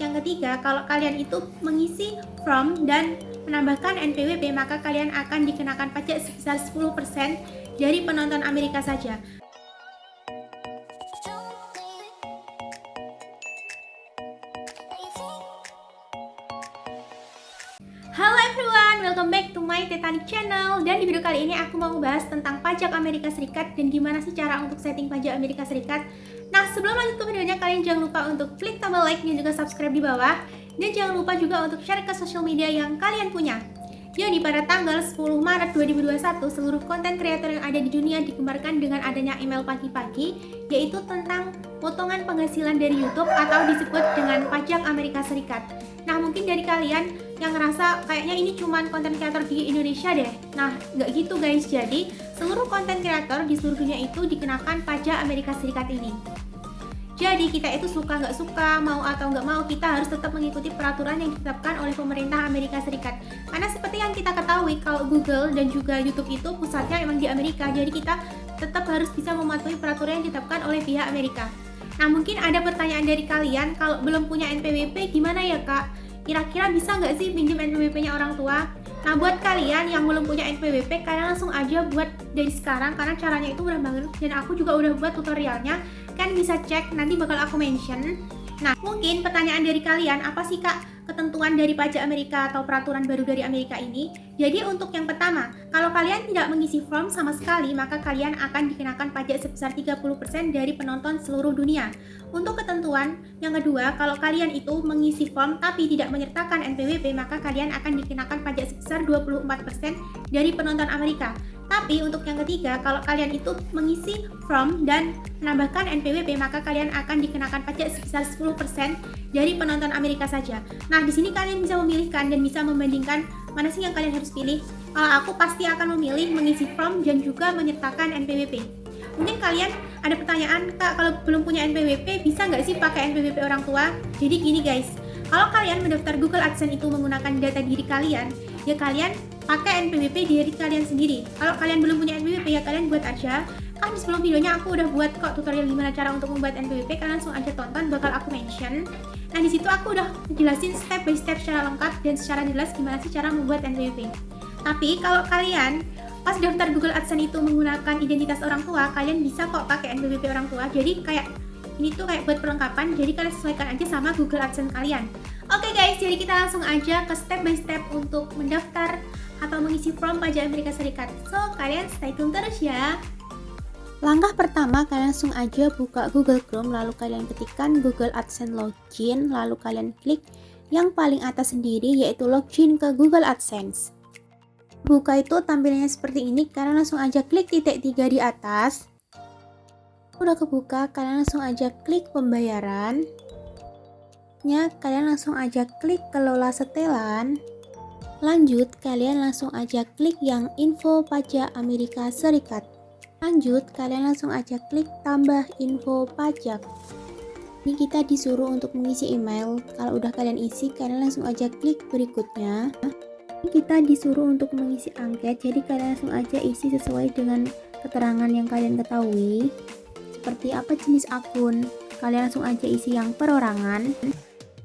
yang ketiga, kalau kalian itu mengisi form dan menambahkan NPWP, maka kalian akan dikenakan pajak sebesar 10% dari penonton Amerika saja. Halo everyone, welcome back to my Titanic channel. Dan di video kali ini aku mau ngebahas tentang pajak Amerika Serikat dan gimana sih cara untuk setting pajak Amerika Serikat. Nah, sebelum lanjut ke videonya, kalian jangan lupa untuk klik tombol like dan juga subscribe di bawah. Dan jangan lupa juga untuk share ke sosial media yang kalian punya. Jadi pada tanggal 10 Maret 2021, seluruh konten kreator yang ada di dunia digembarkan dengan adanya email pagi-pagi, yaitu tentang potongan penghasilan dari YouTube atau disebut dengan pajak Amerika Serikat. Nah, mungkin dari kalian yang ngerasa kayaknya ini cuman konten kreator di Indonesia deh. Nah, nggak gitu guys. Jadi, seluruh konten kreator di seluruh dunia itu dikenakan pajak Amerika Serikat ini. Jadi kita itu suka nggak suka, mau atau nggak mau, kita harus tetap mengikuti peraturan yang ditetapkan oleh pemerintah Amerika Serikat. Karena seperti yang kita ketahui, kalau Google dan juga YouTube itu pusatnya emang di Amerika, jadi kita tetap harus bisa mematuhi peraturan yang ditetapkan oleh pihak Amerika. Nah, mungkin ada pertanyaan dari kalian, kalau belum punya NPWP gimana ya kak? Kira-kira bisa nggak sih pinjam NPWP-nya orang tua? Nah, buat kalian yang belum punya NPWP, kalian langsung aja buat dari sekarang, karena caranya itu mudah banget dan aku juga udah buat tutorialnya. Kan bisa cek, nanti bakal aku mention. Nah, mungkin pertanyaan dari kalian, apa sih kak ketentuan dari pajak Amerika atau peraturan baru dari Amerika ini? Jadi untuk yang pertama, kalau kalian tidak mengisi form sama sekali, maka kalian akan dikenakan pajak sebesar 30% dari penonton seluruh dunia. Untuk ketentuan yang kedua, kalau kalian itu mengisi form tapi tidak menyertakan NPWP, maka kalian akan dikenakan pajak sebesar 24% dari penonton Amerika. Tapi untuk yang ketiga, kalau kalian itu mengisi form dan menambahkan NPWP, maka kalian akan dikenakan pajak sebesar 10% dari penonton Amerika saja. Nah, di sini kalian bisa memilihkan dan bisa membandingkan mana sih yang kalian harus pilih. Kalau aku pasti akan memilih mengisi form dan juga menyertakan NPWP. Mungkin kalian ada pertanyaan, kak kalau belum punya NPWP bisa nggak sih pakai NPWP orang tua? Jadi gini guys, kalau kalian mendaftar Google AdSense itu menggunakan data diri kalian, ya kalian pakai NPWP diri kalian sendiri. Kalau kalian belum punya NPWP, ya kalian buat aja. Kan di sebelum videonya aku udah buat kok tutorial gimana cara untuk membuat NPWP, kalian langsung aja tonton, bakal aku mention. Nah, di situ aku udah jelasin step by step secara lengkap dan secara jelas gimana sih cara membuat NPWP. Tapi kalau kalian pas daftar Google AdSense itu menggunakan identitas orang tua, kalian bisa kok pakai NPWP orang tua. Jadi kayak ini tuh kayak buat perlengkapan, jadi kalian sesuaikan aja sama Google AdSense kalian. Oke guys, jadi kita langsung aja ke step by step untuk mendaftar atau mengisi form pajak Amerika Serikat. So, kalian stay tune terus ya. Langkah pertama, kalian langsung aja buka Google Chrome, lalu kalian ketikkan Google AdSense Login, lalu kalian klik yang paling atas sendiri yaitu login ke Google AdSense. Buka itu tampilannya seperti ini, kalian langsung aja klik titik 3 di atas. Udah kebuka, kalian langsung aja klik pembayaran. Kalian langsung aja klik kelola setelan. Lanjut, kalian langsung aja klik yang info pajak Amerika Serikat. Lanjut, kalian langsung aja klik tambah info pajak. Ini kita disuruh untuk mengisi email. Kalau udah kalian isi, kalian langsung aja klik berikutnya. Ini kita disuruh untuk mengisi angket, jadi kalian langsung aja isi sesuai dengan keterangan yang kalian ketahui. Seperti apa jenis akun, kalian langsung aja isi yang perorangan.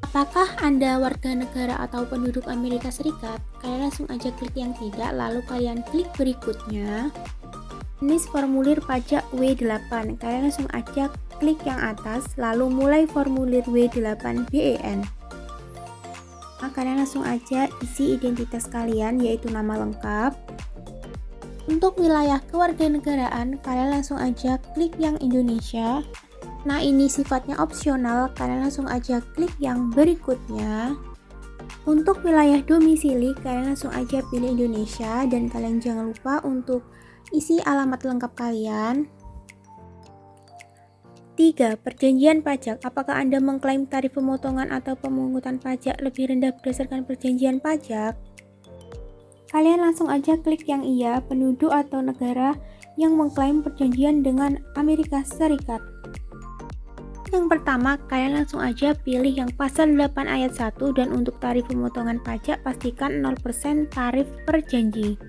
Apakah Anda warga negara atau penduduk Amerika Serikat? Kalian langsung aja klik yang tidak, lalu kalian klik berikutnya. Ini formulir pajak W8. Kalian langsung aja klik yang atas, lalu mulai formulir W8 BEN. Nah, kalian langsung aja isi identitas kalian, yaitu nama lengkap. Untuk wilayah kewarganegaraan, kalian langsung aja klik yang Indonesia. Nah, ini sifatnya opsional, kalian langsung aja klik yang berikutnya. Untuk wilayah domisili, kalian langsung aja pilih Indonesia dan kalian jangan lupa untuk isi alamat lengkap kalian. 3. Perjanjian pajak. Apakah Anda mengklaim tarif pemotongan atau pemungutan pajak lebih rendah berdasarkan perjanjian pajak? Kalian langsung aja klik yang iya, penduduk atau negara yang mengklaim perjanjian dengan Amerika Serikat. Yang pertama, kalian langsung aja pilih yang pasal 8 ayat 1 dan untuk tarif pemotongan pajak pastikan 0% tarif perjanji.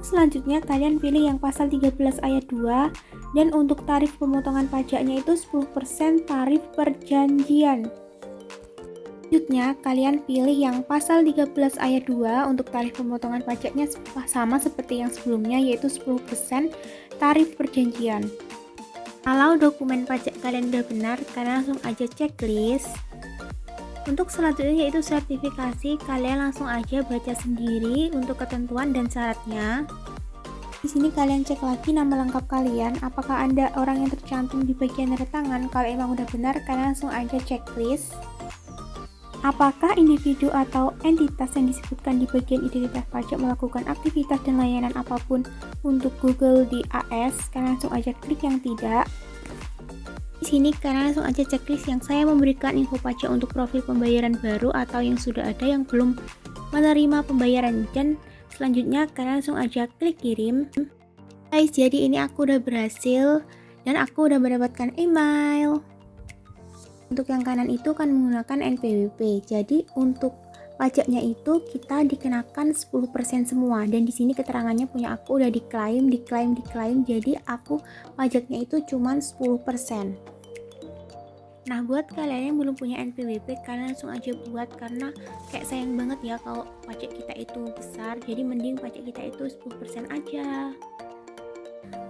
Selanjutnya kalian pilih yang pasal 13 ayat 2 dan untuk tarif pemotongan pajaknya itu 10% tarif perjanjian. Selanjutnya, kalian pilih yang pasal 13 ayat 2 untuk tarif pemotongan pajaknya sama seperti yang sebelumnya, yaitu 10% tarif perjanjian. Kalau dokumen pajak kalian udah benar, kalian langsung aja checklist. Untuk selanjutnya yaitu sertifikasi, kalian langsung aja baca sendiri untuk ketentuan dan syaratnya. Di sini kalian cek lagi nama lengkap kalian, apakah Anda orang yang tercantum di bagian tanda tangan. Kalau emang udah benar, kalian langsung aja checklist. Apakah individu atau entitas yang disebutkan di bagian identitas pajak melakukan aktivitas dan layanan apapun untuk Google di AS? Kalian langsung aja klik yang tidak. Di sini kalian langsung aja checklist yang saya memberikan info pajak untuk profil pembayaran baru atau yang sudah ada yang belum menerima pembayaran, dan selanjutnya kalian langsung aja klik kirim. Guys, jadi ini aku udah berhasil dan aku udah mendapatkan email. Untuk yang kanan itu kan menggunakan NPWP. Jadi untuk pajaknya itu kita dikenakan 10% semua, dan di sini keterangannya punya aku udah diklaim. Jadi aku pajaknya itu cuman 10%. Nah, buat kalian yang belum punya NPWP, kalian langsung aja buat, karena kayak sayang banget ya kalau pajak kita itu besar. Jadi mending pajak kita itu 10% aja.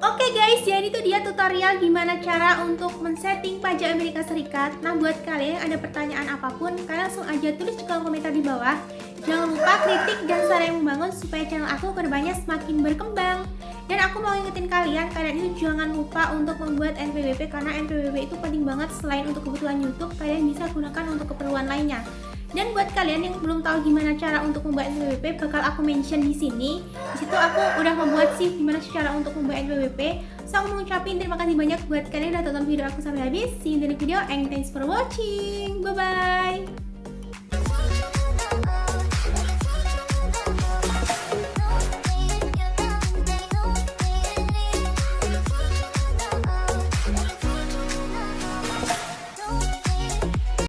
Oke guys, jadi itu dia tutorial gimana cara untuk men-setting pajak Amerika Serikat. Nah, buat kalian yang ada pertanyaan apapun, kalian langsung aja tulis di kolom komentar di bawah. Jangan lupa kritik dan saran yang membangun supaya channel aku kedepannya semakin berkembang. Dan aku mau ingetin kalian itu jangan lupa untuk membuat NPWP, karena NPWP itu penting banget. Selain untuk kebutuhan YouTube, kalian bisa gunakan untuk keperluan lainnya. Dan buat kalian yang belum tahu gimana cara untuk membuat NPWP, bakal aku mention di sini. Di situ aku udah membuat sih gimana cara untuk membuat NPWP. So, aku mau ngucapin terima kasih banyak buat kalian yang udah tonton video aku sampai habis. See you in the next video and thanks for watching. Bye bye.